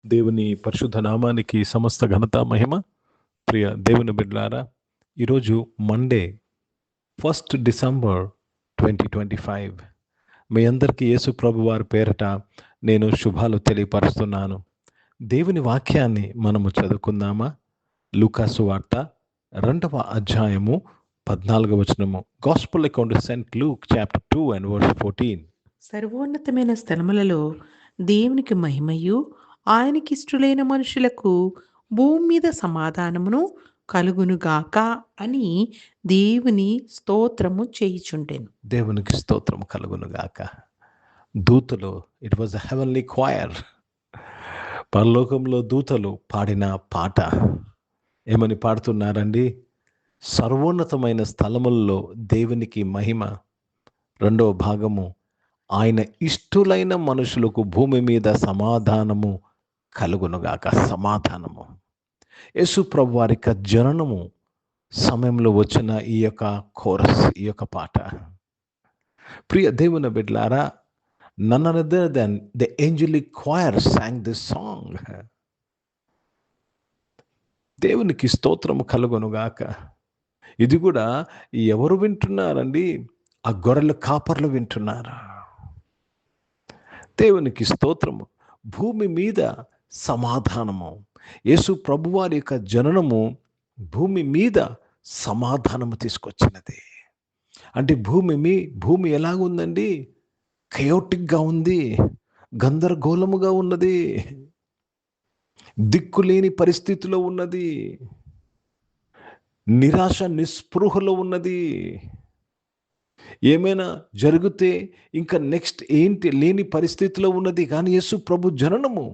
దేవుని పరిశుద్ధ నామానికి సమస్త ఘనత మహిమ. ప్రియ దేవుని బిడ్డలారా, ఈరోజు మండే 1 డిసెంబర్ 2025. మీ అందరికీ యేసు ప్రభు వారి పేరట నేను శుభాలు తెలియపరుస్తున్నాను. దేవుని వాక్యాన్ని మనము చదువుకుందామా? లూకాసు వార్త 2వ అధ్యాయము 14వ వచనము. Gospel according to Saint Luke chapter 2 and verse 14. సర్వోన్నతమైన స్థలములలో దేవునికి మహిమయు, ఆయనకిష్టులైన మనుషులకు భూమి మీద సమాధానమును కలుగునుగాక అని దేవుని స్తోత్రము చేయుచుండెను. దేవునికి స్తోత్రం కలుగునుగాక. దూతలు, it was a heavenly choir. పరలోకంలో దూతలు పాడిన పాట ఏమని పాడుతున్నారండి? సర్వోన్నతమైన స్థలములలో దేవునికి మహిమ. రెండవ భాగము, ఆయన ఇష్టులైన మనుషులకు భూమి మీద సమాధానము కలుగునుగాక. సమాధానము. యేసు ప్రభు వారి యొక్క జననము సమయంలో వచ్చిన ఈ యొక్క కోరస్, ఈ యొక్క పాట. ప్రియ దేవుని బిడ్డలారా, none other than the angelic choir sang this song. దేవునికి స్తోత్రము కలుగునుగాక. ఇది కూడా ఎవరు వింటున్నారండి? ఆ గొర్రెల కాపర్లు వింటున్నారు. దేవునికి స్తోత్రము. భూమి మీద సమాధానము. యేసు ప్రభువారి యొక్క జననము భూమి మీద సమాధానము తీసుకొచ్చినది. అంటే భూమి ఎలాగుందండి? కయోటిక్గా ఉంది, గందరగోళముగా ఉన్నది, దిక్కులేని పరిస్థితిలో ఉన్నది, నిరాశ నిస్పృహలో ఉన్నది. ఏమైనా జరిగితే ఇంకా నెక్స్ట్ ఏంటి లేని పరిస్థితిలో ఉన్నది. కానీ యేసు ప్రభు జననము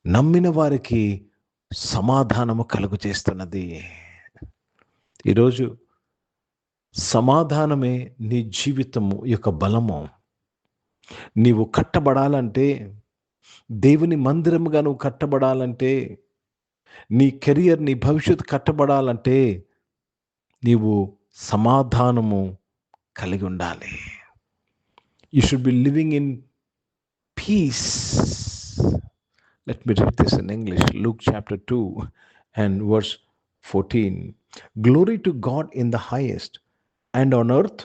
నమ్మిన వారికి సమాధానము కలుగు చేస్తున్నది. ఈరోజు సమాధానమే నీ జీవితము యొక్క బలము. నీవు కట్టబడాలంటే, దేవుని మందిరముగా నువ్వు కట్టబడాలంటే, నీ కెరియర్, నీ భవిష్యత్తు కట్టబడాలంటే నీవు సమాధానము కలిగి ఉండాలి. You should be living in peace. Let me read this in English. Luke chapter 2 and verse 14. Glory to God in the highest, and on earth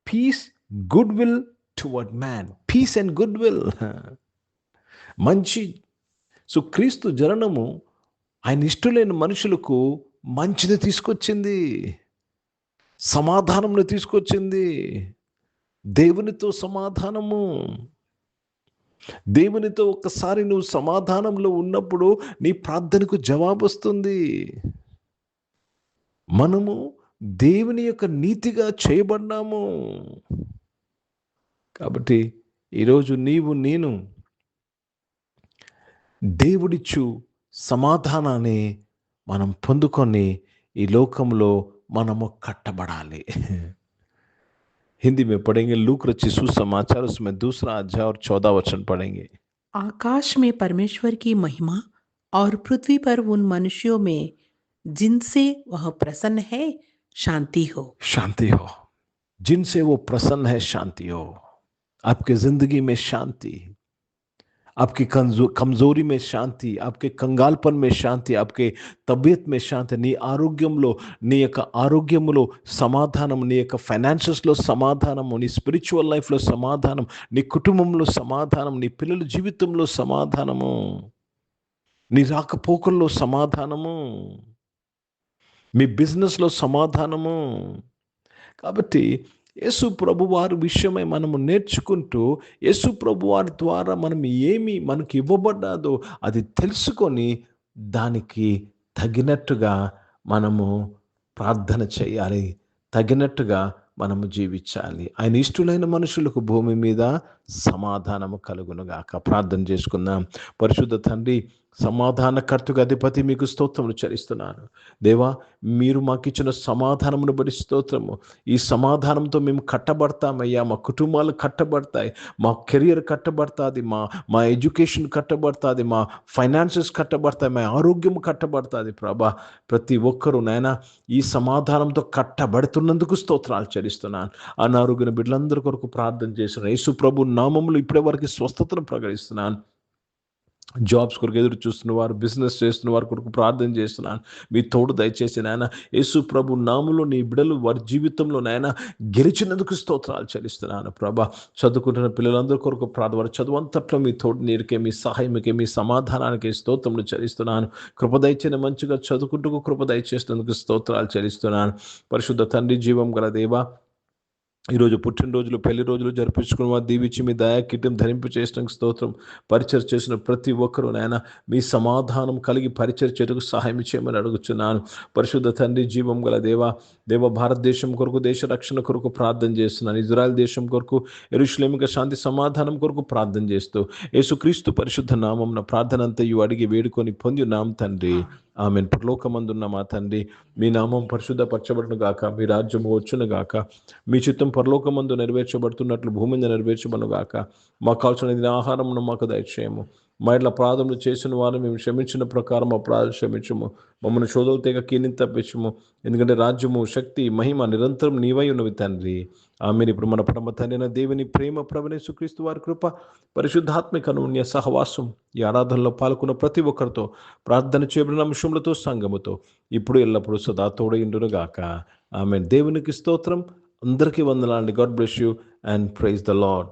peace, goodwill toward man. Peace and goodwill. మంచి. So క్రీస్తు జననము ఆయన ఇష్టలేని మనుషులకు మంచిని తీసుకొచ్చింది, సమాధానంను తీసుకొచ్చింది. దేవునితో సమాధానము. దేవునితో ఒక్కసారి నువ్వు సమాధానంలో ఉన్నప్పుడు నీ ప్రార్థనకు జవాబు వస్తుంది. మనము దేవుని యొక్క నీతిగా చేయబడ్డాము. కాబట్టి ఈరోజు నేను దేవుడిచ్చు సమాధానాన్ని మనం పొందుకొని ఈ లోకంలో మనము కట్టబడాలి. हिंदी में पढ़ेंगे। लूक रची सुसमाचार, उसमें 2रा अध्याय और 14 वचन पढ़ेंगे। आकाश में परमेश्वर की महिमा और पृथ्वी पर उन मनुष्यों में जिनसे वह प्रसन्न है शांति हो। शांति हो। जिनसे वो प्रसन्न है शांति हो। आपके जिंदगी में शांति, आपकी కమజోరీ में శాంతి, आपके కంగాల్పన్ में శాంతి, आपके తబియత్ में శాంతి, నీ ఆరోగ్యంలో, నీ యొక్క ఆరోగ్యములో సమాధానం, నీ యొక్క ఫైనాన్షియల్స్లో సమాధానము, నీ స్పిరిచువల్ లైఫ్లో సమాధానం, నీ కుటుంబంలో సమాధానం, నీ పిల్లల జీవితంలో సమాధానము, నీ రాకపోకల్లో సమాధానము, మీ బిజినెస్లో సమాధానము. కాబట్టి యేసు ప్రభువారి విషయమై మనము నేర్చుకుంటూ, యేసు ప్రభువారి ద్వారా మనం ఏమి మనకు ఇవ్వబడ్డాదో అది తెలుసుకొని దానికి తగినట్టుగా మనము ప్రార్థన చేయాలి, తగినట్టుగా మనము జీవించాలి. ఆయన ఇష్టలైన మనుషులకు భూమి మీద సమాధానము కలుగునుగాక. ప్రార్థన చేసుకుందాం. పరిశుద్ధ తండ్రి, సమాధానకర్తగా అధిపతి, మీకు స్తోత్రములు చెల్లిస్తున్నాను. దేవా, మీరు మాకు ఇచ్చిన సమాధానమును బట్టి స్తోత్రము. ఈ సమాధానంతో మేము కట్టబడతామయ్యా. మా కుటుంబాలు కట్టబడతాయి, మా కెరియర్ కట్టబడుతుంది, మా ఎడ్యుకేషన్ కట్టబడుతుంది, మా ఫైనాన్సెస్ కట్టబడతాయి, మా ఆరోగ్యం కట్టబడుతుంది. ప్రభా, ప్రతి ఒక్కరూ నాయనా ఈ సమాధానంతో కట్టబడుతున్నందుకు స్తోత్రాలు చెల్లిస్తున్నాను. అనారోగ్య బిడ్డలందరి కొరకు ప్రార్థన చేస్తున్నాను. యేసు ప్రభు నామములో ఇప్పటి వరకు స్వస్థతను ప్రకటిస్తున్నాను. జాబ్స్ కొరకు ఎదురు చూస్తున్న వారు, బిజినెస్ చేస్తున్న వారి కొరకు ప్రార్థన చేస్తున్నాను. మీ తోడు దయచేసి నాయన యేసు ప్రభు నామములో నీ బిడ్డలు వారి జీవితంలో నాయన గెలిచినందుకు స్తోత్రాలు చెల్లిస్తున్నాను ప్రభా. చదువుకుంటున్న పిల్లలందరి కొరకు ప్రార్థన, వారి చదువు అంతట్లో మీ తోడు నీరుకే, మీ సహాయంకే, మీ సమాధానానికి స్తోత్రములు చెల్లిస్తున్నాను. కృప దయచేసి మంచిగా చదువుకుంటూ కృప దయచేసినందుకు స్తోత్రాలు చెల్లిస్తున్నాను. పరిశుద్ధ తండ్రి, జీవం గల దేవా, ఈరోజు పుట్టినరోజులు, పెళ్లి రోజులు జరిపించుకుని వారు దీవించి మీ దయా కిరీటం ధరింపు చేసిన స్తోత్రం. పరిచయం చేసిన ప్రతి ఒక్కరూ నాయన మీ సమాధానం కలిగి పరిచయం చేయడానికి సహాయం చేయమని అడుగుతున్నాను. పరిశుద్ధ తండ్రి, జీవం గల దేవ భారతదేశం కొరకు, దేశ రక్షణ కొరకు ప్రార్థన చేస్తున్నాను. ఇజ్రాయెల్ దేశం కొరకు, యెరూషలేముగా శాంతి సమాధానం కొరకు ప్రార్థన చేస్తూ యేసుక్రీస్తు పరిశుద్ధ నామమున ప్రార్థన అంతయు అడిగి వేడుకొని పొంది ఉన్నాం తండ్రి, ఆమెన్. పరలోకమందున్న మా తండ్రి, మీ నామం పరిశుద్ధపరచబడును గాక, మీ రాజ్యము వచ్చును గాక, మీ చిత్తం పరలోకమందు నెరవేర్చబడుతున్నట్లు భూమి మీద నెరవేర్చబడును గాక. మాకు కావాల్సిన ఆహారమును మాకు దయచేయము. మా ఇట్లా అపరాధములు చేసిన వారు మేము క్షమించిన ప్రకారం అపరాధం క్షమించము. మమ్మల్ని శోధన తెగ కీని తప్పించము. ఎందుకంటే రాజ్యము, శక్తి, మహిమ నిరంతరం నీవై ఉన్నవి తండ్రి, ఆమెన్. ఇప్పుడు మన పరమ తండ్రి అయిన దేవుని ప్రేమ, ప్రభువైన యేసుక్రీస్తు వారి కృప, పరిశుద్ధాత్మిక అన్యోన్య సహవాసం ఈ ఆరాధనలో పాల్గొన్న ప్రతి ఒక్కరితో, ప్రార్థన చేయబడిన అంశములతో, సంఘముతో ఇప్పుడు ఎల్లప్పుడూ సదా తోడైండును గాక, ఆమెన్. దేవునికి స్తోత్రం. అందరికీ వందనాలండి. God bless you and praise the lord.